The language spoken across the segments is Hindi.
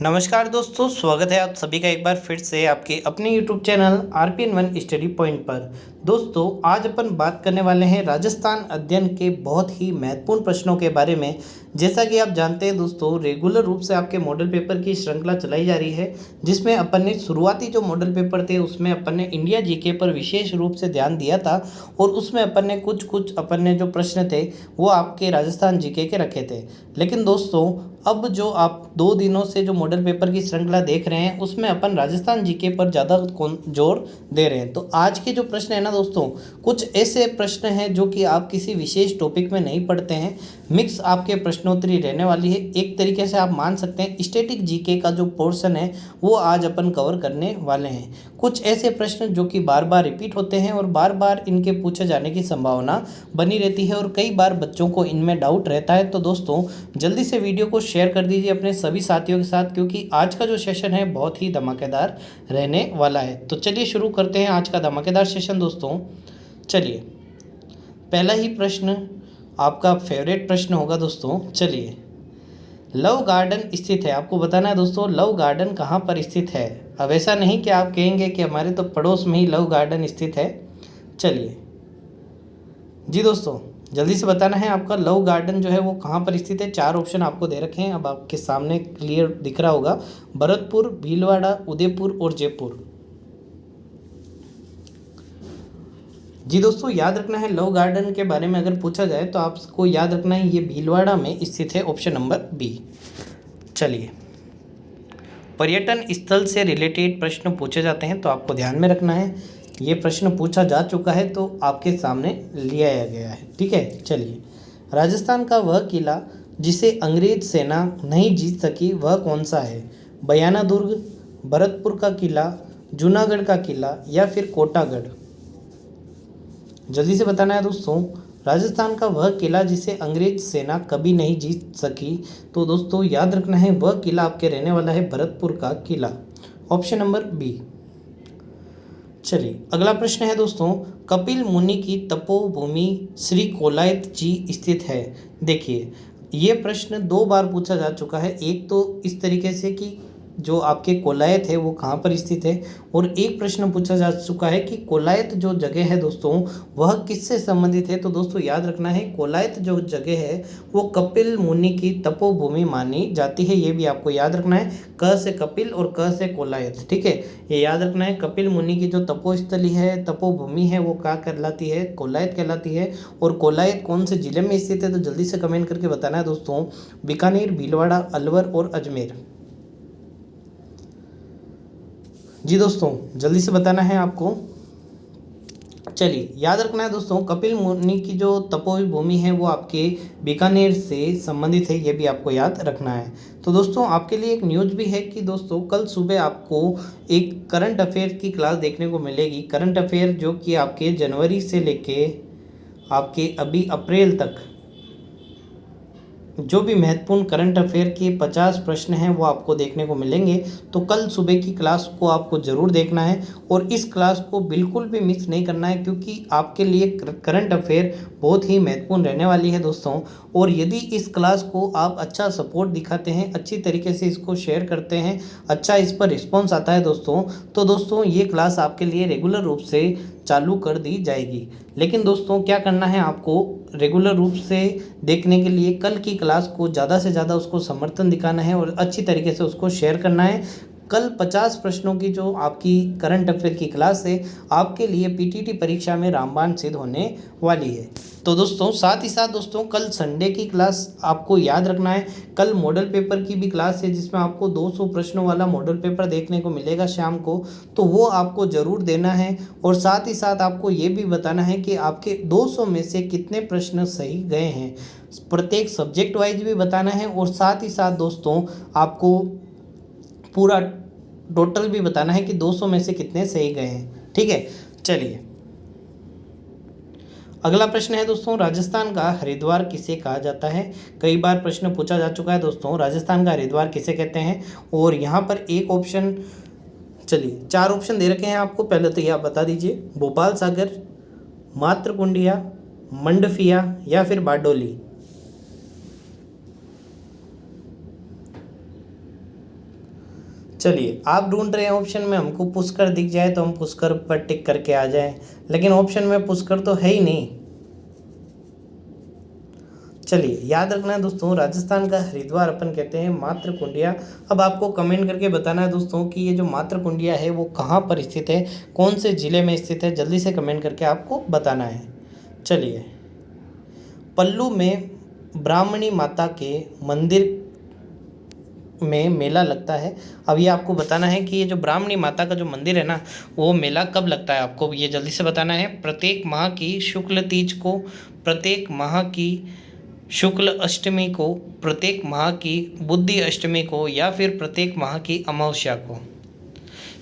नमस्कार दोस्तों, स्वागत है आप सभी का एक बार फिर से आपके अपने YouTube channel RPN1 study point पर। दोस्तों, आज अपन बात करने वाले हैं राजस्थान अध्ययन के बहुत ही महत्वपूर्ण प्रश्नों के बारे में। जैसा कि आप जानते हैं दोस्तों, रेगुलर रूप से आपके मॉडल पेपर की श्रृंखला चलाई जा रही है, जिसमें अपन ने शुरुआती जो मॉडल पेपर थे उसमें अपन ने इंडिया जीके पर विशेष रूप से ध्यान दिया था और उसमें अपन ने कुछ अपन ने जो प्रश्न थे वो आपके राजस्थान जीके के रखे थे। लेकिन दोस्तों, अब जो आप 2 दिनों से जो मॉडल पेपर की श्रृंखला देख रहे हैं उसमें अपन राजस्थान जीके पर ज़्यादा जोर दे रहे हैं। तो आज के जो प्रश्न है ना दोस्तों, कुछ ऐसे प्रश्न हैं जो कि आप किसी विशेष टॉपिक में नहीं पढ़ते हैं। मिक्स आपके प्रश्नोत्तरी रहने वाली है। एक तरीके से आप मान सकते हैं स्टैटिक जीके का जो पोर्शन है वो आज अपन कवर करने वाले हैं। कुछ ऐसे प्रश्न जो कि बार बार रिपीट होते हैं और बार बार इनके पूछे जाने की संभावना बनी रहती है और कई बार बच्चों को इनमें डाउट रहता है। तो दोस्तों, जल्दी से वीडियो को शेयर कर दीजिए अपने सभी साथियों के साथ, क्योंकि आज का जो सेशन है बहुत ही धमाकेदार रहने वाला है। तो चलिए शुरू करते हैं आज का धमाकेदार सेशन दोस्तों। चलिए, पहला ही प्रश्न आपका फेवरेट प्रश्न होगा दोस्तों। चलिए, लव गार्डन स्थित है, आपको बताना है दोस्तों लव गार्डन कहाँ पर स्थित है। अब ऐसा नहीं कि आप कहेंगे कि हमारे तो पड़ोस में ही लव गार्डन स्थित है। चलिए जी दोस्तों, जल्दी से बताना है आपका लव गार्डन जो है वो कहाँ पर स्थित है। 4 ऑप्शन आपको दे रखे हैं, अब आपके सामने क्लियर दिख रहा होगा। भरतपुर, भीलवाड़ा, उदयपुर और जयपुर। जी दोस्तों, याद रखना है लव गार्डन के बारे में अगर पूछा जाए तो आपको याद रखना है ये भीलवाड़ा में स्थित है, ऑप्शन नंबर बी। चलिए, पर्यटन स्थल से रिलेटेड प्रश्न पूछे जाते हैं तो आपको ध्यान में रखना है। ये प्रश्न पूछा जा चुका है तो आपके सामने लिया गया है, ठीक है। चलिए, राजस्थान का वह किला जिसे अंग्रेज सेना नहीं जीत सकी वह कौन सा है। बयाना दुर्ग, भरतपुर का किला, जूनागढ़ का किला या फिर कोटागढ़। जल्दी से बताना है दोस्तों, राजस्थान का वह किला जिसे अंग्रेज सेना कभी नहीं जीत सकी। तो दोस्तों याद रखना है वह किला आपके रहने वाला है भरतपुर का किला, ऑप्शन नंबर बी। चलिए, अगला प्रश्न है दोस्तों, कपिल मुनि की तपोभूमि श्री कोलायत जी स्थित है। देखिए, ये प्रश्न 2 बार पूछा जा चुका है। एक तो इस तरीके से कि जो आपके कोलायत है वो कहाँ पर स्थित है, और एक प्रश्न पूछा जा चुका है कि कोलायत जो जगह है दोस्तों वह किससे संबंधित है। तो दोस्तों याद रखना है कोलायत जो जगह है वो कपिल मुनि की तपोभूमि मानी जाती है। ये भी आपको याद रखना है, क से कपिल और क से कोलायत, ठीक है। ये याद रखना है, कपिल मुनि की जो तपोस्थली है, तपोभूमि है, वो क्या कहलाती है, कोलायत कहलाती है। और कोलायत कौन से जिले में स्थित है तो जल्दी से कमेंट करके बताना है दोस्तों। बीकानेर, भीलवाड़ा, अलवर और अजमेर। जी दोस्तों, जल्दी से बताना है आपको। चलिए, याद रखना है दोस्तों, कपिल मुनि की जो तपोभूमि है वो आपके बीकानेर से संबंधित है, ये भी आपको याद रखना है। तो दोस्तों, आपके लिए एक न्यूज़ भी है कि दोस्तों कल सुबह आपको एक करंट अफेयर की क्लास देखने को मिलेगी। करंट अफेयर जो कि आपके जनवरी से लेके आपके अभी अप्रैल तक जो भी महत्वपूर्ण करंट अफेयर के 50 प्रश्न हैं वो आपको देखने को मिलेंगे। तो कल सुबह की क्लास को आपको ज़रूर देखना है और इस क्लास को बिल्कुल भी मिस नहीं करना है, क्योंकि आपके लिए करंट अफेयर बहुत ही महत्वपूर्ण रहने वाली है दोस्तों। और यदि इस क्लास को आप अच्छा सपोर्ट दिखाते हैं, अच्छी तरीके से इसको शेयर करते हैं, अच्छा इस पर रिस्पॉन्स आता है दोस्तों, तो दोस्तों ये क्लास आपके लिए रेगुलर रूप से चालू कर दी जाएगी। लेकिन दोस्तों क्या करना है आपको, रेगुलर रूप से देखने के लिए कल की क्लास को ज़्यादा से ज़्यादा उसको समर्थन दिखाना है और अच्छी तरीके से उसको शेयर करना है। कल 50 प्रश्नों की जो आपकी करंट अफेयर की क्लास है आपके लिए पीटीटी परीक्षा में रामबाण सिद्ध होने वाली है। तो दोस्तों साथ ही साथ दोस्तों कल संडे की क्लास आपको याद रखना है। कल मॉडल पेपर की भी क्लास है जिसमें आपको 200 प्रश्नों वाला मॉडल पेपर देखने को मिलेगा शाम को, तो वो आपको ज़रूर देना है। और साथ ही साथ आपको ये भी बताना है कि आपके 200 में से कितने प्रश्न सही गए हैं, प्रत्येक सब्जेक्ट वाइज भी बताना है। और साथ ही साथ दोस्तों आपको पूरा टोटल भी बताना है कि 200 में से कितने सही गए हैं, ठीक है। चलिए, अगला प्रश्न है दोस्तों, राजस्थान का हरिद्वार किसे कहा जाता है। कई बार प्रश्न पूछा जा चुका है दोस्तों, राजस्थान का हरिद्वार किसे कहते हैं। और यहाँ पर एक ऑप्शन, चलिए 4 ऑप्शन दे रखे हैं आपको, पहले तो ये आप बता दीजिए। भोपाल सागर, मातृकुंडिया, मंडफिया या फिर बारडोली। चलिए, आप ढूंढ रहे हैं ऑप्शन में हमको पुष्कर दिख जाए तो हम पुष्कर पर टिक करके आ जाएं, लेकिन ऑप्शन में पुष्कर तो है ही नहीं। चलिए, याद रखना है दोस्तों, राजस्थान का हरिद्वार अपन कहते हैं मात्र कुंडिया। अब आपको कमेंट करके बताना है दोस्तों कि ये जो मात्र कुंडिया है वो कहाँ पर स्थित है, कौन से ज़िले में स्थित है, जल्दी से कमेंट करके आपको बताना है। चलिए, पल्लू में ब्राह्मणी माता के मंदिर में मेला लगता है। अब ये आपको बताना है कि ये जो ब्राह्मणी माता का जो मंदिर है ना, वो मेला कब लगता है, आपको ये जल्दी से बताना है। प्रत्येक माह की शुक्ल तीज को, प्रत्येक माह की शुक्ल अष्टमी को, प्रत्येक माह की बुद्धि अष्टमी को, या फिर प्रत्येक माह की अमावस्या को।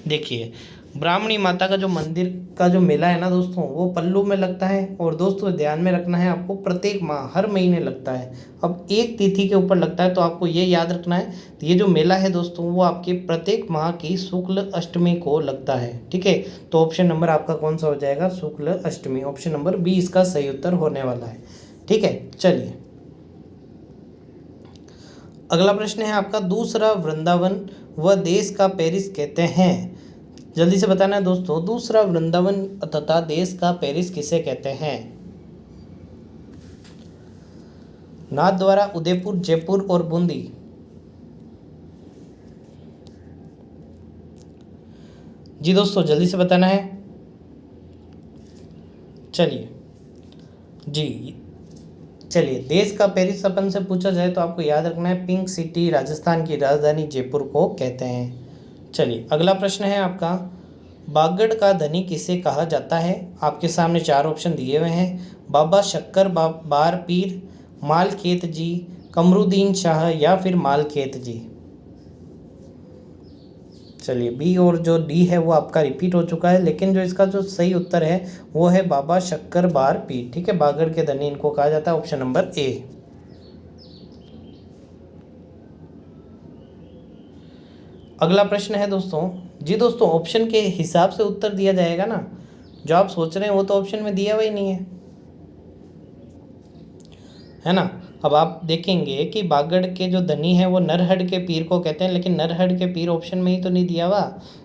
देखिए, ब्राह्मणी माता का जो मंदिर का जो मेला है ना दोस्तों, वो पल्लू में लगता है। और दोस्तों ध्यान में रखना है आपको, प्रत्येक माह हर महीने लगता है। अब एक तिथि के ऊपर लगता है, तो आपको ये याद रखना है, तो ये जो मेला है दोस्तों वो आपके प्रत्येक माह की शुक्ल अष्टमी को लगता है। ठीक है, तो ऑप्शन नंबर आपका कौन सा हो जाएगा, शुक्ल अष्टमी। ऑप्शन नंबर बी इसका सही उत्तर होने वाला है। ठीक है, चलिए, अगला प्रश्न है आपका, दूसरा वृंदावन व देश का पेरिस कहते हैं। जल्दी से बताना है दोस्तों, दूसरा वृंदावन तथा देश का पेरिस किसे कहते हैं। नाथद्वारा, उदयपुर, जयपुर और बूंदी। जी दोस्तों, जल्दी से बताना है। चलिए जी, चलिए, देश का पेरिस अपन से पूछा जाए तो आपको याद रखना है, पिंक सिटी राजस्थान की राजधानी जयपुर को कहते हैं। चलिए, अगला प्रश्न है आपका, बागड़ का धनी किसे कहा जाता है। आपके सामने चार ऑप्शन दिए हुए हैं, बाबा शक्कर बार पीर, मालखेत जी, कमरुद्दीन शाह, या फिर मालखेत जी। चलिए, बी और जो डी है वो आपका रिपीट हो चुका है, लेकिन जो इसका जो सही उत्तर है वो है बाबा शक्कर बार पीर। ठीक है, बागड़ के धनी इनको कहा जाता है, ऑप्शन नंबर ए। अगला प्रश्न है दोस्तों, जी दोस्तों, ऑप्शन के हिसाब से उत्तर दिया जाएगा ना, जो आप सोच रहे हैं वो तो ऑप्शन में दिया हुआ ही नहीं है ना। अब आप देखेंगे कि बागड़ के जो धनी है वो नरहड़ के पीर को कहते हैं, लेकिन नरहड़ के पीर ऑप्शन में ही तो नहीं दिया हुआ,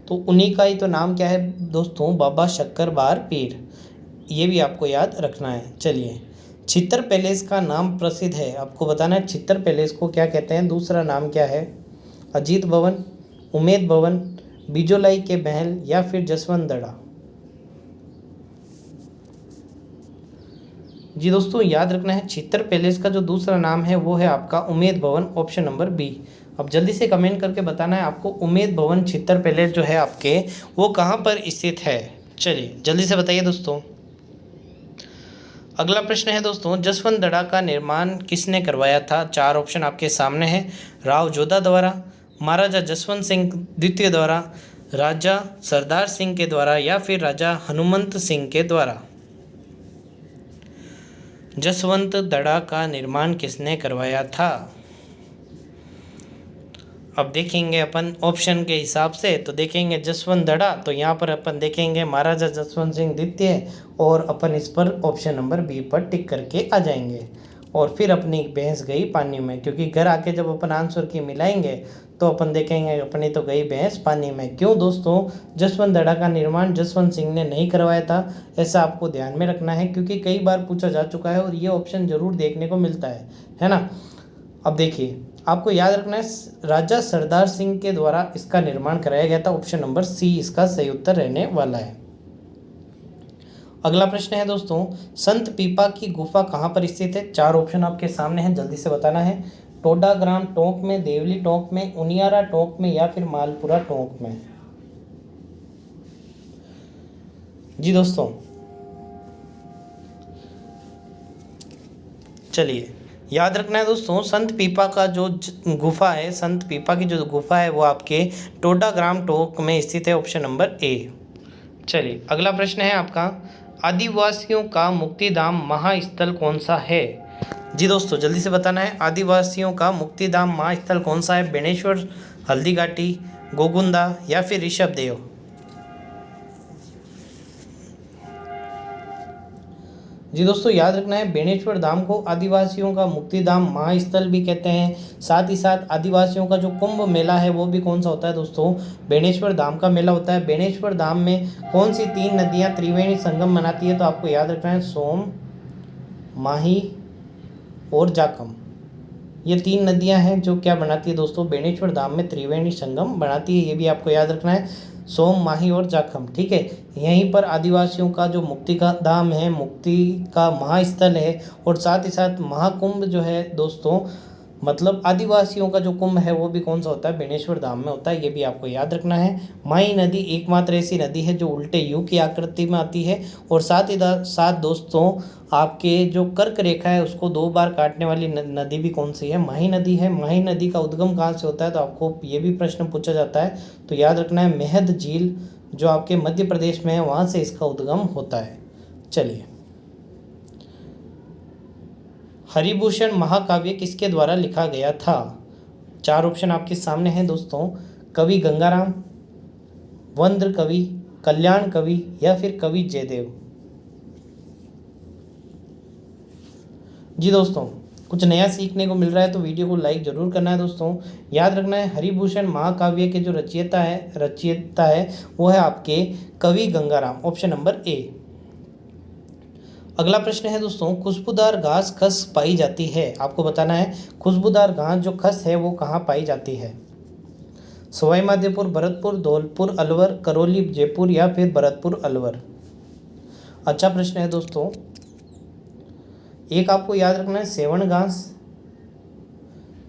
तो उन्हीं का ही तो नाम क्या है दोस्तों, बाबा शक्कर बार पीर। ये भी आपको याद रखना है। चलिए, छितर पैलेस का नाम प्रसिद्ध है, आपको बताना है छितर पैलेस को क्या कहते हैं, दूसरा नाम क्या है। अजीत भवन, उमेद भवन, बिजोलाई के महल, या फिर जसवंत दड़ा। जी दोस्तों, याद रखना है, छितर पैलेस का जो दूसरा नाम है वो है आपका Umaid Bhawan, option number B. अब जल्दी से कमेंट करके बताना है आपको, उमेद भवन छितर पैलेस जो है आपके वो कहाँ पर स्थित है। चलिए, जल्दी से बताइए दोस्तों। अगला प्रश्न है दोस्तों, जसवंत दड़ा का निर्माण किसने करवाया था। चार ऑप्शन आपके सामने हैं, राव जोधा द्वारा, महाराजा जसवंत सिंह द्वितीय द्वारा, राजा सरदार सिंह के द्वारा, या फिर राजा हनुमंत सिंह के द्वारा। जसवंत दड़ा का निर्माण किसने करवाया था। अब देखेंगे अपन ऑप्शन के हिसाब से, तो देखेंगे जसवंत दड़ा, तो यहाँ पर अपन देखेंगे महाराजा जसवंत सिंह द्वितीय, और अपन इस पर ऑप्शन नंबर बी पर टिक करके आ जाएंगे। और फिर अपनी भैंस गई पानी में, क्योंकि घर आके जब अपन आंसर की मिलाएंगे तो अपन देखेंगे अपनी तो गई भैंस पानी में। क्यों दोस्तों, जसवंत दड़ा का निर्माण जसवंत सिंह ने नहीं करवाया था, ऐसा आपको ध्यान में रखना है, क्योंकि कई बार पूछा जा चुका है और ये ऑप्शन जरूर देखने को मिलता है ना। अब देखिए, आपको याद रखना है, राजा सरदार सिंह के द्वारा इसका निर्माण कराया गया था, ऑप्शन नंबर सी इसका सही उत्तर रहने वाला है। अगला प्रश्न है दोस्तों, संत पीपा की गुफा कहाँ पर स्थित है। चार ऑप्शन आपके सामने हैं, जल्दी से बताना है। टोडा ग्राम टोंक में, देवली टोंक में, उनियारा टोंक में, या फिर मालपुरा टोंक में। जी दोस्तों, चलिए, याद रखना है दोस्तों, संत पीपा का जो गुफा है, संत पीपा की जो गुफा है वो आपके टोडा ग्राम टोंक में स्थित है, ऑप्शन नंबर ए। चलिए, अगला प्रश्न है आपका, आदिवासियों का मुक्तिधाम महास्थल कौन सा है। जी दोस्तों, जल्दी से बताना है, आदिवासियों का मुक्तिधाम महास्थल कौन सा है। बेणेश्वर, हल्दी घाटी, गोगुंदा, या फिर ऋषभदेव। जी दोस्तों, याद रखना है बेणेश्वर धाम को आदिवासियों का मुक्ति धाम महास्थल भी कहते हैं। साथ ही साथ आदिवासियों का जो कुंभ मेला है वो भी कौन सा होता है दोस्तों, बेणेश्वर धाम का मेला होता है। बेणेश्वर धाम में कौन सी 3 नदियाँ त्रिवेणी संगम बनाती है, तो आपको याद रखना है सोम, माही और जाखम। ये 3 नदियां हैं जो क्या बनाती है दोस्तों, बेणेश्वर धाम में त्रिवेणी संगम बनाती है। ये भी आपको याद रखना है, सोम, माही और जाखम। ठीक है, यहीं पर आदिवासियों का जो मुक्ति का धाम है, मुक्ति का महास्थल है, और साथ ही साथ महाकुंभ जो है दोस्तों, मतलब आदिवासियों का जो कुंभ है वो भी कौन सा होता है, बेणेश्वर धाम में होता है। ये भी आपको याद रखना है। माही नदी एकमात्र ऐसी नदी है जो उल्टे यू की आकृति में आती है, और साथ ही साथ दोस्तों आपके जो कर्क रेखा है उसको 2 बार काटने वाली नदी भी कौन सी है, माही नदी है। माही नदी का उद्गम कहाँ से होता है, तो आपको ये भी प्रश्न पूछा जाता है, तो याद रखना है मेहद झील जो आपके मध्य प्रदेश में है वहाँ से इसका उद्गम होता है। चलिए, हरिभूषण महाकाव्य किसके द्वारा लिखा गया था? 4 ऑप्शन आपके सामने हैं दोस्तों, कवि गंगाराम, वंद्र कवि, कल्याण कवि या फिर कवि जयदेव। जी दोस्तों, कुछ नया सीखने को मिल रहा है तो वीडियो को लाइक जरूर करना है दोस्तों। याद रखना है हरिभूषण महाकाव्य के जो रचयिता है वो है आपके कवि गंगाराम, ऑप्शन नंबर ए। अगला प्रश्न है दोस्तों, खुशबूदार घास खस पाई जाती है, आपको बताना है खुशबूदार घास जो खस है वो कहाँ पाई जाती है? सवाई माधोपुर, भरतपुर, धौलपुर, अलवर, करौली, जयपुर या फिर भरतपुर, अलवर। अच्छा प्रश्न है दोस्तों। एक आपको याद रखना है सेवण घास,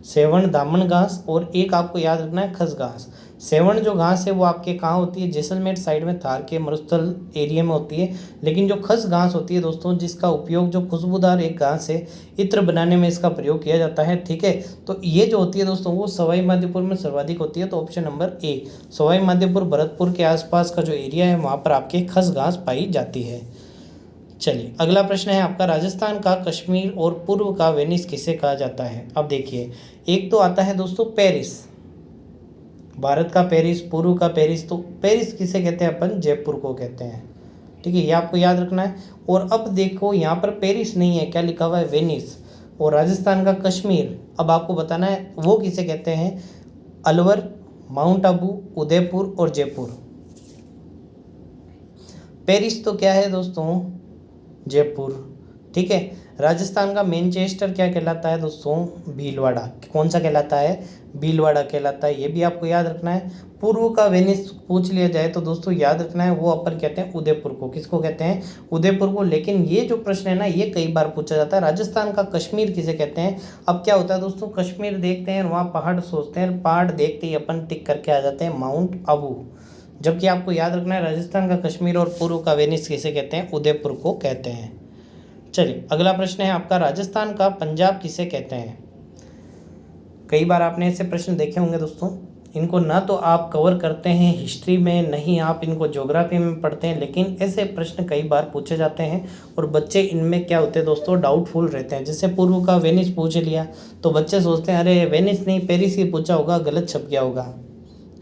सेवण दामन घास, और एक आपको याद रखना है खस घास। सेवण जो घास है वो आपके कहाँ होती है, जैसलमेर साइड में, थार के मरुस्थल एरिया में होती है। लेकिन जो खस घास होती है दोस्तों, जिसका उपयोग, जो खुशबूदार एक घास है, इत्र बनाने में इसका प्रयोग किया जाता है। ठीक है, तो ये जो होती है दोस्तों वो सवाई माधोपुर में सर्वाधिक होती है, तो option number A, Sawai Madhopur Bharatpur के आसपास का जो एरिया है वहाँ पर आपके खस घास पाई जाती है। चलिए, अगला प्रश्न है आपका, राजस्थान का कश्मीर और पूर्व का वेनिस किसे कहा जाता है? अब देखिए, एक तो आता है दोस्तों पेरिस, भारत का पेरिस, पूर्व का पेरिस। तो पेरिस किसे कहते हैं अपन, जयपुर को कहते हैं। ठीक है, ये आपको याद रखना है। और अब देखो यहाँ पर पेरिस नहीं है, क्या लिखा हुआ है, वेनिस। और राजस्थान का कश्मीर, अब आपको बताना है वो किसे कहते हैं, अलवर, माउंट आबू, उदयपुर और जयपुर। पेरिस तो क्या है दोस्तों, जयपुर। ठीक है, राजस्थान का मैनचेस्टर क्या कहलाता है दोस्तों, भीलवाड़ा। कौन सा कहलाता है, भीलवाड़ा कहलाता है। ये भी आपको याद रखना है। पूर्व का वेनिस पूछ लिया जाए तो दोस्तों याद रखना है वो अपन कहते हैं उदयपुर को। किसको कहते हैं, उदयपुर को। लेकिन ये जो प्रश्न है ना, ये कई बार पूछा जाता है, राजस्थान का कश्मीर किसे कहते हैं। अब क्या होता है दोस्तों, कश्मीर देखते हैं वहाँ पहाड़ सोचते हैं, पहाड़ देखते ही अपन टिक करके आ जाते हैं माउंट आबू। जबकि आपको याद रखना है राजस्थान का कश्मीर और पूर्व का वेनिस किसे कहते हैं, उदयपुर को कहते हैं। चलिए, अगला प्रश्न है आपका, राजस्थान का पंजाब किसे कहते हैं? कई बार आपने ऐसे प्रश्न देखे होंगे दोस्तों, इनको ना तो आप कवर करते हैं हिस्ट्री में, नहीं आप इनको ज्योग्राफी में पढ़ते हैं, लेकिन ऐसे प्रश्न कई बार पूछे जाते हैं और बच्चे इनमें क्या होते हैं दोस्तों, डाउटफुल रहते हैं। जैसे पूर्व का वेनिस पूछ लिया तो बच्चे सोचते हैं अरे वेनिस नहीं, पेरिस ही पूछा होगा, गलत छप गया होगा,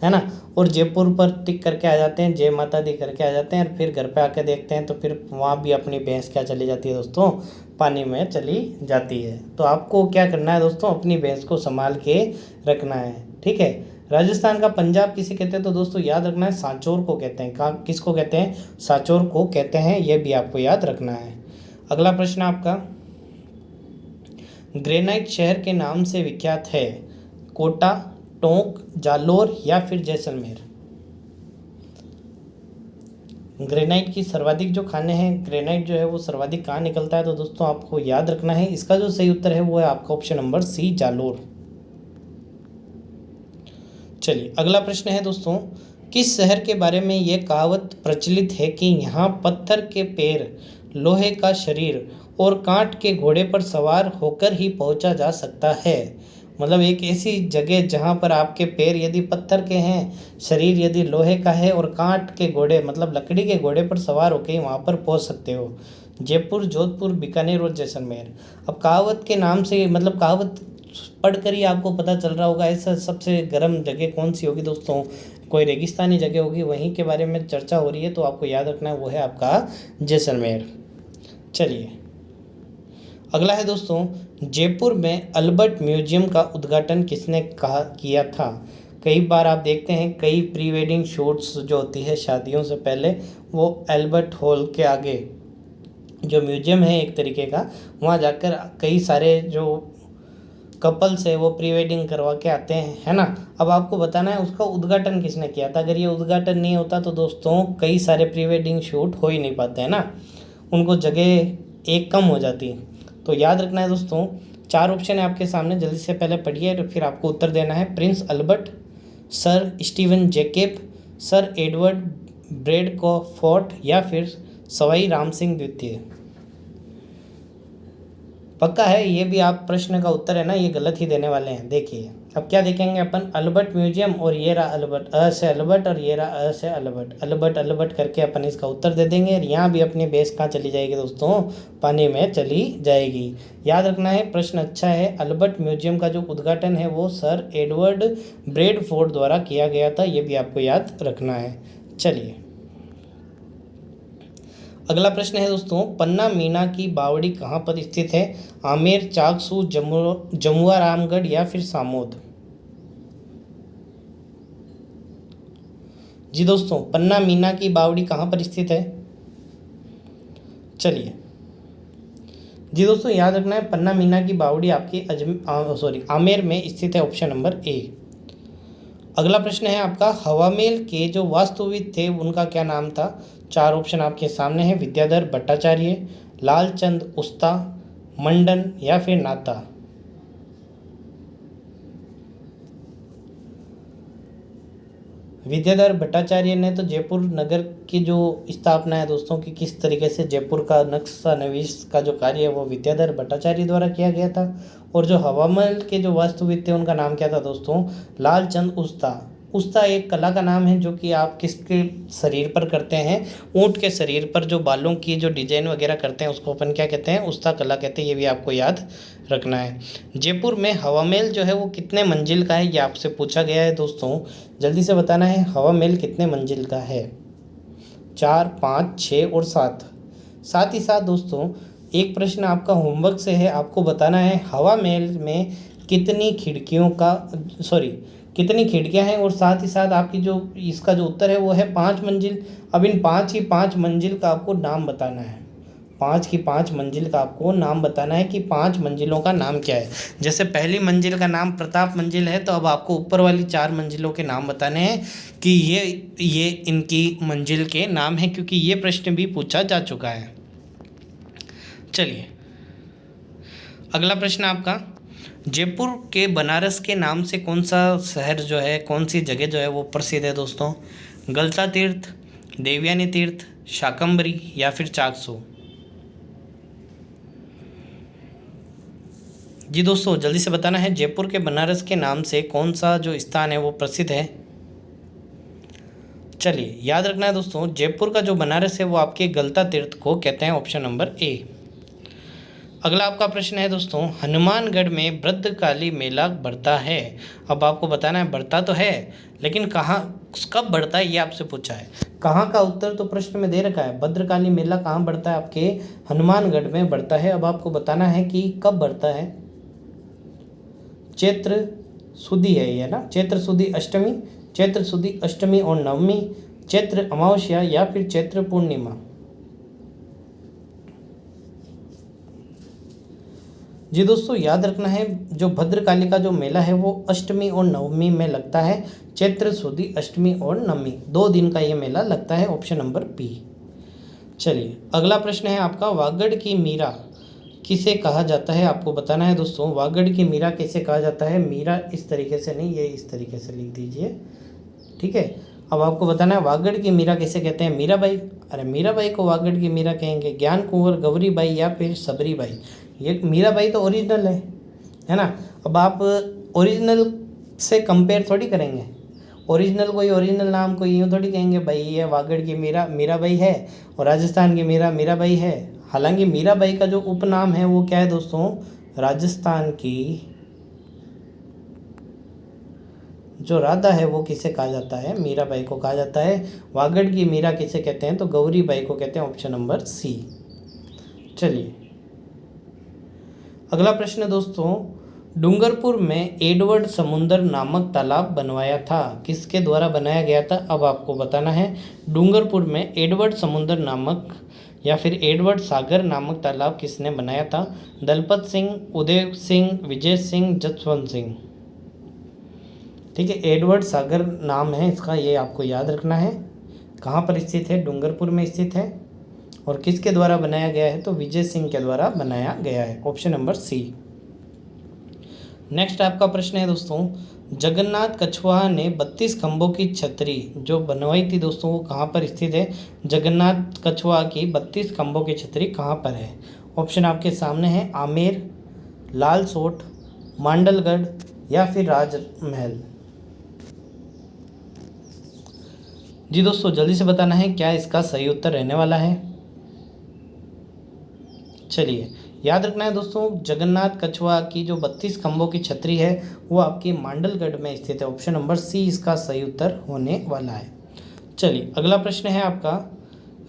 है ना। और जयपुर पर टिक करके आ जाते हैं, जय माता दी करके आ जाते हैं, और फिर घर पे आके देखते हैं तो फिर वहाँ भी अपनी भैंस क्या चली जाती है दोस्तों, पानी में चली जाती है। तो आपको क्या करना है दोस्तों, अपनी भैंस को संभाल के रखना है। ठीक है, राजस्थान का पंजाब किसे कहते हैं, तो दोस्तों याद रखना है सांचौर को कहते हैं। कहाँ, किसको कहते हैं, सांचौर को कहते हैं। ये भी आपको याद रखना है। अगला प्रश्न आपका, ग्रेनाइट शहर के नाम से विख्यात है, कोटा, टोंक, जालोर या फिर जैसलमेर। ग्रेनाइट की सर्वाधिक जो खाने हैं, ग्रेनाइट जो है वो सर्वाधिक कहाँ निकलता है, तो दोस्तों आपको याद रखना है, इसका जो सही उत्तर है वो है आपका ऑप्शन नंबर सी, जालोर। चलिए, अगला प्रश्न है दोस्तों, किस शहर के बारे में ये कहावत प्रचलित है कि यहाँ पत्थर के पैर, लोहे का शरीर और कांट के घोड़े पर सवार होकर ही पहुँचा जा सकता है। मतलब एक ऐसी जगह जहाँ पर आपके पैर यदि पत्थर के हैं, शरीर यदि लोहे का है, और कांट के घोड़े मतलब लकड़ी के घोड़े पर सवार होकर वहाँ पर पहुँच सकते हो। जयपुर, जोधपुर, बीकानेर और जैसलमेर। अब कहावत के नाम से, मतलब कहावत पढ़कर ही आपको पता चल रहा होगा ऐसा सबसे गर्म जगह कौन सी होगी दोस्तों, कोई रेगिस्तानी जगह होगी, वहीं के बारे में चर्चा हो रही है। तो आपको याद रखना है वो है आपका जैसलमेर। चलिए, अगला है दोस्तों, जयपुर में अल्बर्ट म्यूजियम का उद्घाटन किसने किया था? कई बार आप देखते हैं कई प्री वेडिंग शूट्स जो होती है शादियों से पहले, वो अल्बर्ट हॉल के आगे जो म्यूजियम है एक तरीके का, वहाँ जाकर कई सारे जो कपल्स है वो प्री वेडिंग करवा के आते हैं, है ना। अब आपको बताना है उसका उद्घाटन किसने किया था। अगर ये उद्घाटन नहीं होता तो दोस्तों कई सारे प्री वेडिंग शूट हो ही नहीं पाते हैं ना, उनको जगह एक कम हो जाती। तो याद रखना है दोस्तों, 4 ऑप्शन है आपके सामने, जल्दी से पहले पढ़िए और फिर आपको उत्तर देना है। Prince Albert, sir Steven Jacob, sir Edward Bradford या फिर सवाई राम सिंह द्वितीय। पक्का है ये भी आप प्रश्न का उत्तर है ना, ये गलत ही देने वाले हैं। देखिए अब क्या देखेंगे अपन, अल्बर्ट म्यूजियम और ये रहा अल्बर्ट, अ से अल्बर्ट और ये रहा अ से अल्बर्ट, अल्बर्ट अल्बर्ट करके अपन इसका उत्तर दे देंगे। और यहाँ भी अपनी बेस कहाँ चली जाएगी दोस्तों, पानी में चली जाएगी। याद रखना है प्रश्न अच्छा है। अल्बर्ट म्यूजियम का जो उद्घाटन है वो सर एडवर्ड ब्रैडफोर्ड द्वारा किया गया था, ये भी आपको याद रखना है। चलिए अगला प्रश्न है दोस्तों, पन्ना मीना की बावड़ी कहाँ पर स्थित है? आमेर, चाकसू, जमुआ रामगढ़ या फिर सामोद। जी दोस्तों, पन्ना मीना की बावड़ी कहाँ पर स्थित है? चलिए जी दोस्तों, याद रखना है पन्ना मीना की बावड़ी आपकी आमेर में स्थित है, ऑप्शन नंबर ए। अगला प्रश्न है आपका, हवामेल के जो वास्तुविद थे उनका क्या नाम था? 4 ऑप्शन आपके सामने हैं, विद्याधर भट्टाचार्य, लालचंद उस्ता, मंडन या फिर नाता। विद्याधर भट्टाचार्य ने तो जयपुर नगर की जो स्थापना है दोस्तों कि किस तरीके से जयपुर का नक्शा नवीश का जो कार्य है वो विद्याधर भट्टाचार्य द्वारा किया गया था। और जो हवामहल के जो वास्तुविद थे उनका नाम क्या था दोस्तों? लालचंद उस्ता। उस्ता एक कला का नाम है जो कि आप किसके शरीर पर करते हैं? ऊँट के शरीर पर जो बालों की जो डिजाइन वगैरह करते हैं उसको अपन क्या कहते हैं? उस्ता कला कहते हैं। ये भी आपको याद रखना है। जयपुर में हवा महल जो है वो कितने मंजिल का है, ये आपसे पूछा गया है दोस्तों, जल्दी से बताना है हवा महल कितने मंजिल का है। 4, 5, 6 और 7। साथ ही साथ दोस्तों एक प्रश्न आपका होमवर्क से है, आपको बताना है हवा महल में कितनी खिड़कियां हैं, और साथ ही साथ आपकी जो इसका जो उत्तर है वो है 5 मंजिल। अब इन 5 मंजिल का आपको नाम बताना है। 5 मंजिल का आपको नाम बताना है कि 5 मंजिलों का नाम क्या है। जैसे पहली मंजिल का नाम प्रताप मंजिल है, तो अब आपको ऊपर वाली 4 मंजिलों के नाम बताने हैं कि ये इनकी मंजिल के नाम हैं, क्योंकि ये प्रश्न भी पूछा जा चुका है। चलिए अगला प्रश्न आपका, जयपुर के बनारस के नाम से कौन सा शहर जो है, कौन सी जगह जो है वो प्रसिद्ध है दोस्तों? गलता तीर्थ, देवयानी तीर्थ, शाकंभरी या फिर चाकसू। जी दोस्तों जल्दी से बताना है, जयपुर के बनारस के नाम से कौन सा जो स्थान है वो प्रसिद्ध है। चलिए याद रखना है दोस्तों, जयपुर का जो बनारस है वो आपके गलता तीर्थ को कहते हैं, ऑप्शन नंबर ए। अगला आपका प्रश्न है दोस्तों, हनुमानगढ़ में भद्रकाली मेला बढ़ता है। अब आपको बताना है बढ़ता तो है, लेकिन कहाँ कब बढ़ता है ये आपसे पूछा है। कहाँ का उत्तर तो प्रश्न में दे रखा है, भद्रकाली मेला कहाँ बढ़ता है? आपके हनुमानगढ़ में बढ़ता है। अब आपको बताना है कि कब बढ़ता है। चैत्र सुदी है ये ना, चैत्र सुदी अष्टमी और नवमी, चैत्र अमावस्या या फिर चैत्र पूर्णिमा। जी दोस्तों याद रखना है, जो भद्रकाली का जो मेला है वो अष्टमी और नवमी में लगता है। चैत्र सुदी अष्टमी और नवमी 2 दिन का ये मेला लगता है, ऑप्शन नंबर बी। चलिए अगला प्रश्न है आपका, वागड़ की मीरा किसे कहा जाता है? आपको बताना है दोस्तों, वागड़ की मीरा किसे कहा जाता है। मीरा इस तरीके से नहीं, ये इस तरीके से लिख दीजिए, ठीक है। अब आपको बताना है वागड़ की मीरा किसे कहते हैं। मीराबाई, अरे मीराबाई को वागड़ की मीरा कहेंगे। ज्ञान कुंवर, गौरीबाई या फिर सबरीबाई। ये मीराबाई तो ओरिजिनल है ना। अब आप ओरिजिनल से कंपेयर थोड़ी करेंगे, ओरिजिनल नाम को यूँ थोड़ी कहेंगे भाई ये वागड़ की मीराबाई है और राजस्थान की मीराबाई है। हालांकि मीराबाई का जो उपनाम है वो क्या है दोस्तों, राजस्थान की जो राधा है वो किसे कहा जाता है? मीराबाई को कहा जाता है। वागड़ की मीरा किसे कहते हैं? तो गौरीबाई को कहते हैं, ऑप्शन नंबर सी। चलिए अगला प्रश्न है दोस्तों, डूंगरपुर में एडवर्ड समुंदर नामक तालाब बनवाया था, किसके द्वारा बनाया गया था? अब आपको बताना है। डूंगरपुर में एडवर्ड समुंदर नामक या फिर एडवर्ड सागर नामक तालाब किसने बनाया था? दलपत सिंह, उदय सिंह, विजय सिंह, जसवंत सिंह। ठीक है, एडवर्ड सागर नाम है इसका, ये आपको याद रखना है। कहाँ पर स्थित है? डूंगरपुर में स्थित है। और किसके द्वारा बनाया गया है? तो विजय सिंह के द्वारा बनाया गया है, ऑप्शन नंबर सी। नेक्स्ट आपका प्रश्न है दोस्तों, जगन्नाथ कछुआ ने 32 खंभों की छतरी जो बनवाई थी दोस्तों, वो कहाँ पर स्थित है? जगन्नाथ कछुआ की 32 खंभों की छतरी कहाँ पर है? ऑप्शन आपके सामने है, आमेर, लालसोट, मांडलगढ़ या फिर राजमहल। जी दोस्तों, जल्दी से बताना है क्या इसका सही उत्तर रहने वाला है। चलिए, याद रखना है दोस्तों, जगन्नाथ कछुआ की जो 32 खंभों की छतरी है वो आपकी मांडलगढ़ में स्थित है, ऑप्शन नंबर सी इसका सही उत्तर होने वाला है। चलिए, अगला प्रश्न है आपका,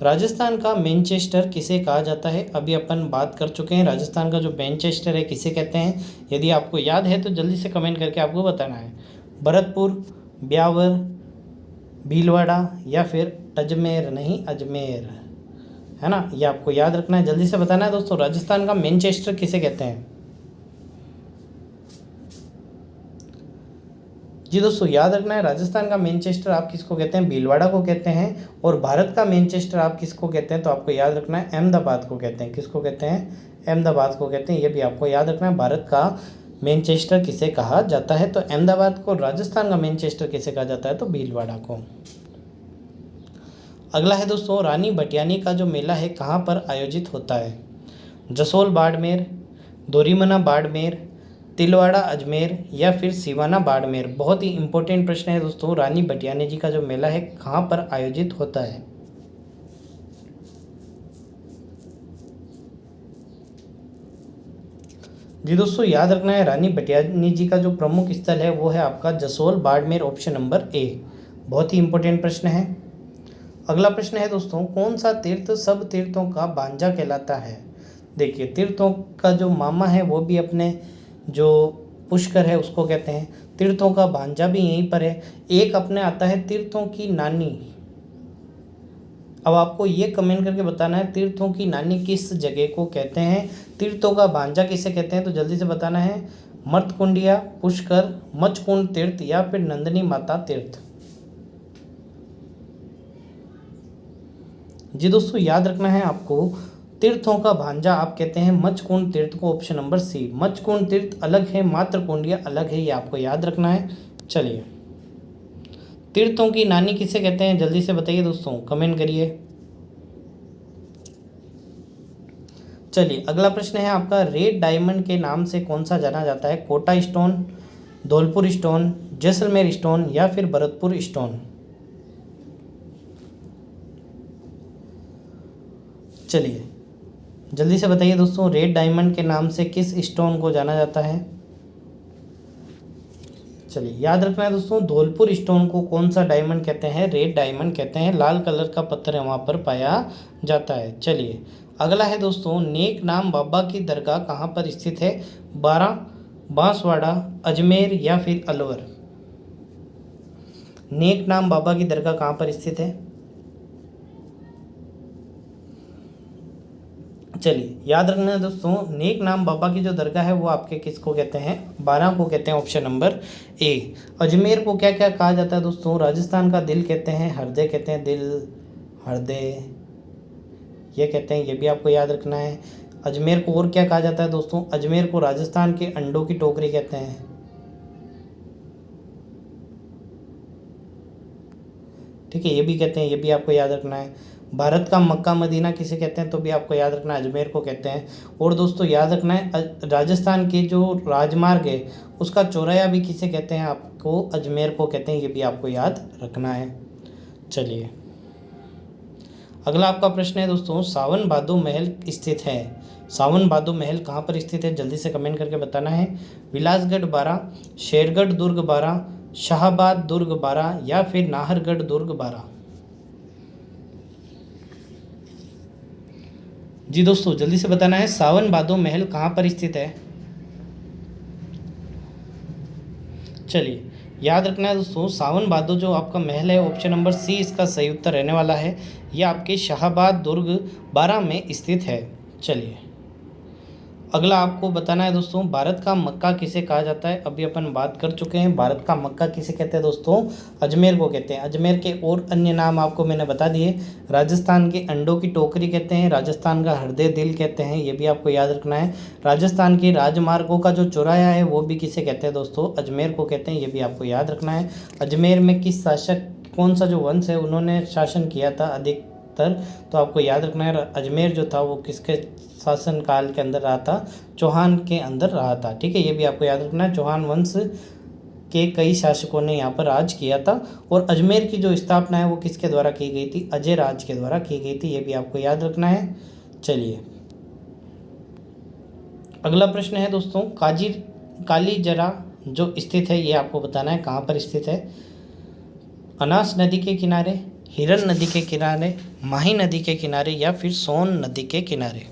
राजस्थान का मैनचेस्टर किसे कहा जाता है? अभी अपन बात कर चुके हैं, राजस्थान का जो मैनचेस्टर है किसे कहते हैं? यदि आपको याद है तो जल्दी से कमेंट करके आपको बताना है। भरतपुर, ब्यावर, भीलवाड़ा या फिर अजमेर, नहीं अजमेर, है ना, ये आपको याद रखना है, जल्दी से बताना है दोस्तों, राजस्थान का मैनचेस्टर किसे कहते हैं? जी दोस्तों, याद रखना है, राजस्थान का मैनचेस्टर आप किसको कहते हैं? भीलवाड़ा को कहते हैं। और भारत का मैनचेस्टर आप किसको कहते हैं? तो आपको याद रखना है, अहमदाबाद को कहते हैं। किसको कहते हैं? अहमदाबाद को कहते हैं, ये भी आपको याद रखना है। भारत का मैनचेस्टर किसे कहा जाता है? तो अहमदाबाद को। राजस्थान का मैनचेस्टर किसे कहा जाता है? तो भीलवाड़ा को। अगला है दोस्तों, रानी भटियानी का जो मेला है कहाँ पर आयोजित होता है? जसोल बाड़मेर, दोरीमना बाड़मेर, तिलवाड़ा अजमेर या फिर सिवाना बाड़मेर। बहुत ही इंपॉर्टेंट प्रश्न है दोस्तों, रानी भटियानी जी का जो मेला है कहाँ पर आयोजित होता है? जी दोस्तों, याद रखना है, रानी भटियानी जी का जो प्रमुख स्थल है वो है आपका Jasol Barmer, option number A. बहुत ही इंपॉर्टेंट प्रश्न है। अगला प्रश्न है दोस्तों, कौन सा तीर्थ सब तीर्थों का भांजा कहलाता है? देखिए, तीर्थों का जो मामा है वो भी अपने जो पुष्कर है उसको कहते हैं, तीर्थों का भांजा भी यहीं पर है। एक अपने आता है तीर्थों की नानी। अब आपको ये कमेंट करके बताना है, तीर्थों की नानी किस जगह को कहते हैं? तीर्थों का भांजा किसे कहते हैं? तो जल्दी से बताना है, मर्तकुंडिया, पुष्कर, मचकुंड तीर्थ या फिर नंदिनी माता तीर्थ। जी दोस्तों, याद रखना है आपको, तीर्थों का भांजा आप कहते हैं मचकुंड तीर्थ को, ऑप्शन नंबर सी। मचकुंड तीर्थ अलग है, मातृकुंडिया अलग है, ये आपको याद रखना है। चलिए, तीर्थों की नानी किसे कहते हैं? जल्दी से बताइए दोस्तों, कमेंट करिए। चलिए, अगला प्रश्न है आपका, रेड डायमंड के नाम से कौन सा जाना जाता है? Kota stone, Dholpur stone, Jaisalmer stone या फिर भरतपुर स्टोन। चलिए, जल्दी से बताइए दोस्तों, रेड डायमंड के नाम से किस स्टोन को जाना जाता है? चलिए, याद रखना है दोस्तों, धौलपुर स्टोन को कौन सा डायमंड कहते हैं? रेड डायमंड कहते हैं। लाल कलर का पत्थर है वहाँ पर पाया जाता है। चलिए, अगला है दोस्तों, नेक नाम बाबा की दरगाह कहाँ पर स्थित है? बारां, बांसवाड़ा, अजमेर या फिर अलवर। नेक नाम बाबा की दरगाह कहाँ पर स्थित है? चलिए, याद रखना है दोस्तों, नेक नाम बाबा की जो दरगाह है वो आपके किसको कहते हैं? बारां को कहते हैं, ऑप्शन नंबर ए। अजमेर को क्या क्या कहा जाता है दोस्तों? राजस्थान का दिल कहते हैं, हृदय कहते हैं, दिल, हृदय ये कहते हैं, ये भी आपको याद रखना है। अजमेर को और क्या कहा जाता है दोस्तों? अजमेर को राजस्थान के अंडों की टोकरी कहते हैं। ठीक है, ये भी कहते हैं, ये भी आपको याद रखना है। भारत का मक्का मदीना किसे कहते हैं? तो भी आपको याद रखना है, अजमेर को कहते हैं। और दोस्तों, याद रखना है, राजस्थान के जो राजमार्ग है उसका चौराया भी किसे कहते हैं? आपको अजमेर को कहते हैं, ये भी आपको याद रखना है। चलिए, अगला आपका प्रश्न है दोस्तों, सावन भादो महल स्थित है। सावन भादो महल कहाँ पर स्थित है? जल्दी से कमेंट करके बताना है। विलासगढ़ 12, शेरगढ़ दुर्ग 12, शाहबाद दुर्ग 12 या फिर नाहरगढ़ दुर्ग 12। जी दोस्तों, जल्दी से बताना है, सावन भादो महल कहाँ पर स्थित है? चलिए, याद रखना है दोस्तों, सावन भादो जो आपका महल है ऑप्शन नंबर सी इसका सही उत्तर रहने वाला है। यह आपके शाहाबाद दुर्ग 12 में स्थित है। चलिए, अगला आपको बताना है दोस्तों, भारत का मक्का किसे कहा जाता है। अभी अपन बात कर चुके हैं, भारत का मक्का किसे कहते हैं दोस्तों, अजमेर को कहते हैं। अजमेर के और अन्य नाम आपको मैंने बता दिए। राजस्थान के अंडों की टोकरी कहते हैं, राजस्थान का हृदय दिल कहते हैं, ये भी आपको याद रखना है। राजस्थान के राजमार्गों का जो चौराहा है वो भी किसे कहते हैं दोस्तों, अजमेर को कहते हैं, ये भी आपको याद रखना है। अजमेर में किस शासक, कौन सा जो वंश है उन्होंने शासन किया था अधिकतर, तो आपको याद रखना है अजमेर जो था वो किसके शासन काल के अंदर रहा था, चौहान के अंदर रहा था। ठीक है, ये भी आपको याद रखना है। चौहान वंश के कई शासकों ने यहाँ पर राज किया था और अजमेर की जो स्थापना है वो किसके द्वारा की गई थी, अजय राज के द्वारा की गई थी, ये भी आपको याद रखना है। चलिए, अगला प्रश्न है दोस्तों, कालीजरा जो स्थित है ये आपको बताना है कहाँ पर स्थित है। अनास नदी के किनारे, हिरन नदी के किनारे, माही नदी के किनारे या फिर सोन नदी के किनारे।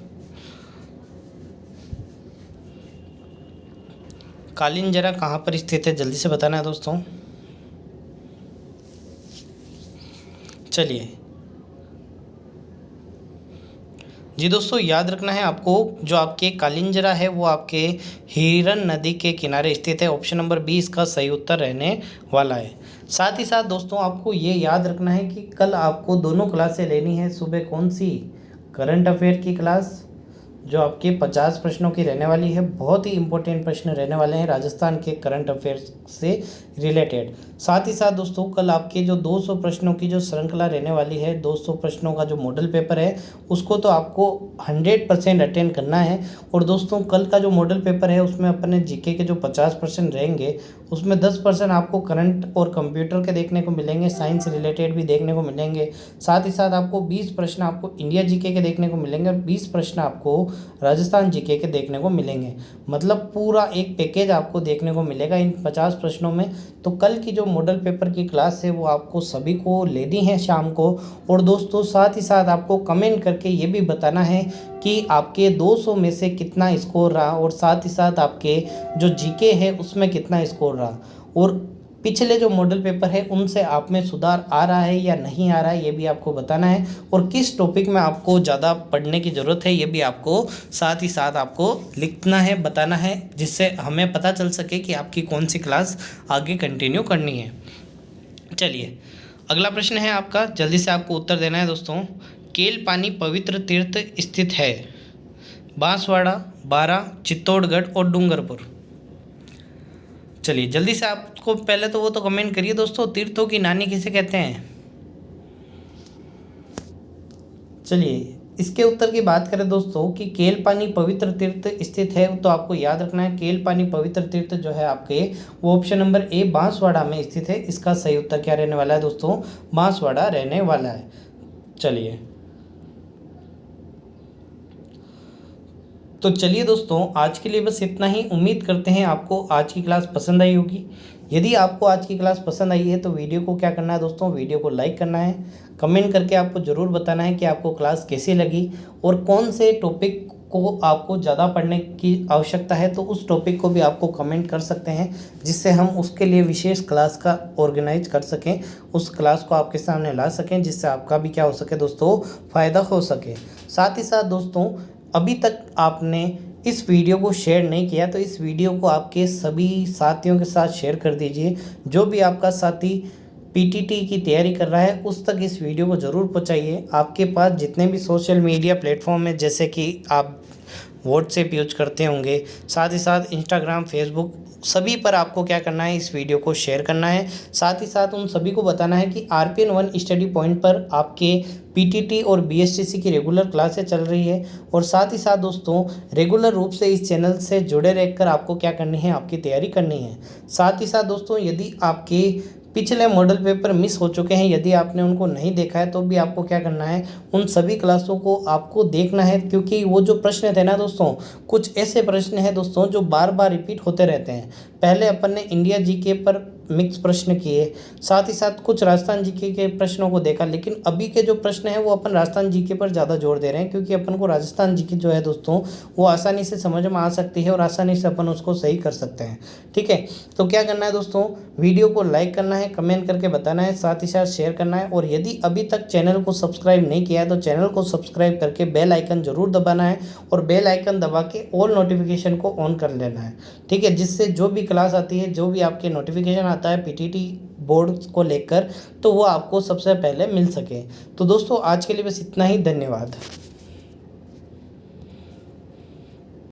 कालिंजरा कहाँ पर स्थित है, जल्दी से बताना है दोस्तों। चलिए जी दोस्तों, याद रखना है आपको, जो आपके कालिंजरा है वो आपके हिरन नदी के किनारे स्थित है। ऑप्शन नंबर बी इसका सही उत्तर रहने वाला है। साथ ही साथ दोस्तों आपको ये याद रखना है कि कल आपको दोनों क्लासें लेनी है। सुबह कौन सी, करंट अफेयर की क्लास जो आपके 50 प्रश्नों की रहने वाली है, बहुत ही इंपॉर्टेंट प्रश्न रहने वाले हैं राजस्थान के करंट अफेयर्स से रिलेटेड। साथ ही साथ दोस्तों कल आपके जो 200 प्रश्नों की जो श्रृंखला रहने वाली है, 200 प्रश्नों का जो मॉडल पेपर है उसको तो आपको 100% अटेंड करना है। और दोस्तों कल का जो मॉडल पेपर है उसमें अपने जीके के जो 50% रहेंगे उसमें 10% आपको करंट और कंप्यूटर के देखने को मिलेंगे, साइंस रिलेटेड भी देखने को मिलेंगे। साथ ही साथ आपको 20 प्रश्न आपको इंडिया जीके के देखने को मिलेंगे और 20 प्रश्न आपको राजस्थान जीके के देखने को मिलेंगे। मतलब पूरा एक पैकेज आपको देखने को मिलेगा इन 50 प्रश्नों में। तो कल की जो मॉडल पेपर की क्लास है वो आपको सभी को लेनी है शाम को। और दोस्तों साथ ही साथ आपको कमेंट करके ये भी बताना है कि आपके 200 में से कितना स्कोर रहा और साथ ही साथ आपके जो जीके है उसमें कितना स्कोर रहा, और पिछले जो मॉडल पेपर है उनसे आप में सुधार आ रहा है या नहीं आ रहा है ये भी आपको बताना है। और किस टॉपिक में आपको ज़्यादा पढ़ने की ज़रूरत है ये भी आपको साथ ही साथ आपको लिखना है, बताना है, जिससे हमें पता चल सके कि आपकी कौन सी क्लास आगे कंटिन्यू करनी है। चलिए, अगला प्रश्न है आपका, जल्दी से आपको उत्तर देना है दोस्तों। केलपानी पवित्र तीर्थ स्थित है, बांसवाड़ा, बारा, चित्तौड़गढ़ और डूंगरपुर। चलिए जल्दी से आपको पहले तो वो तो कमेंट करिए दोस्तों, तीर्थों की नानी किसे कहते हैं। चलिए इसके उत्तर की बात करें दोस्तों कि केलपानी पवित्र तीर्थ स्थित है, तो आपको याद रखना है केलपानी पवित्र तीर्थ जो है आपके वो ऑप्शन नंबर ए बांसवाड़ा में स्थित है। इसका सही उत्तर क्या रहने वाला है दोस्तों, बांसवाड़ा रहने वाला है। चलिए तो चलिए दोस्तों आज के लिए बस इतना ही। उम्मीद करते हैं आपको आज की क्लास पसंद आई होगी। यदि आपको आज की क्लास पसंद आई है तो वीडियो को क्या करना है दोस्तों, वीडियो को लाइक करना है, कमेंट करके आपको ज़रूर बताना है कि आपको क्लास कैसी लगी और कौन से टॉपिक को आपको ज़्यादा पढ़ने की आवश्यकता है, तो उस टॉपिक को भी आपको कमेंट कर सकते हैं, जिससे हम उसके लिए विशेष क्लास का ऑर्गेनाइज कर सकें, उस क्लास को आपके सामने ला सकें, जिससे आपका भी क्या हो सके दोस्तों, फ़ायदा हो सके। साथ ही साथ दोस्तों अभी तक आपने इस वीडियो को शेयर नहीं किया तो इस वीडियो को आपके सभी साथियों के साथ शेयर कर दीजिए। जो भी आपका साथी पीटीटी की तैयारी कर रहा है उस तक इस वीडियो को ज़रूर पहुंचाइए। आपके पास जितने भी सोशल मीडिया प्लेटफॉर्म है, जैसे कि आप व्हाट्सएप यूज करते होंगे, साथ ही साथ इंस्टाग्राम, फेसबुक, सभी पर आपको क्या करना है, इस वीडियो को शेयर करना है। साथ ही साथ उन सभी को बताना है कि RPN 1 स्टडी पॉइंट पर आपके PTT और BSTC की रेगुलर क्लासें चल रही है। और साथ ही साथ दोस्तों रेगुलर रूप से इस चैनल से जुड़े रहकर आपको क्या करनी है, आपकी तैयारी करनी है। साथ ही साथ दोस्तों यदि आपके पिछले मॉडल पेपर मिस हो चुके हैं, यदि आपने उनको नहीं देखा है तो भी आपको क्या करना है, उन सभी क्लासों को आपको देखना है, क्योंकि वो जो प्रश्न थे ना दोस्तों, कुछ ऐसे प्रश्न हैं दोस्तों जो बार बार रिपीट होते रहते हैं। पहले अपन ने इंडिया जीके पर मिक्स प्रश्न किए, साथ ही साथ कुछ राजस्थान जीके के प्रश्नों को देखा। लेकिन अभी के जो प्रश्न हैं वो अपन राजस्थान जीके पर ज़्यादा जोर दे रहे हैं, क्योंकि अपन को राजस्थान जीके जो है दोस्तों वो आसानी से समझ में आ सकती है और आसानी से अपन उसको सही कर सकते हैं। ठीक है, तो क्या करना है दोस्तों, वीडियो को लाइक करना है, कमेंट करके बताना है, साथ ही साथ शेयर करना है। और यदि अभी तक चैनल को सब्सक्राइब नहीं किया है तो चैनल को सब्सक्राइब करके बेल आइकन जरूर दबाना है, और बेल आइकन दबा के ऑल नोटिफिकेशन को ऑन कर लेना है। ठीक है, जिससे जो भी क्लास आती है, जो भी आपके नोटिफिकेशन आता है पीटीटी बोर्ड को लेकर, तो वो आपको सबसे पहले मिल सके। तो दोस्तों आज के लिए बस इतना ही, धन्यवाद।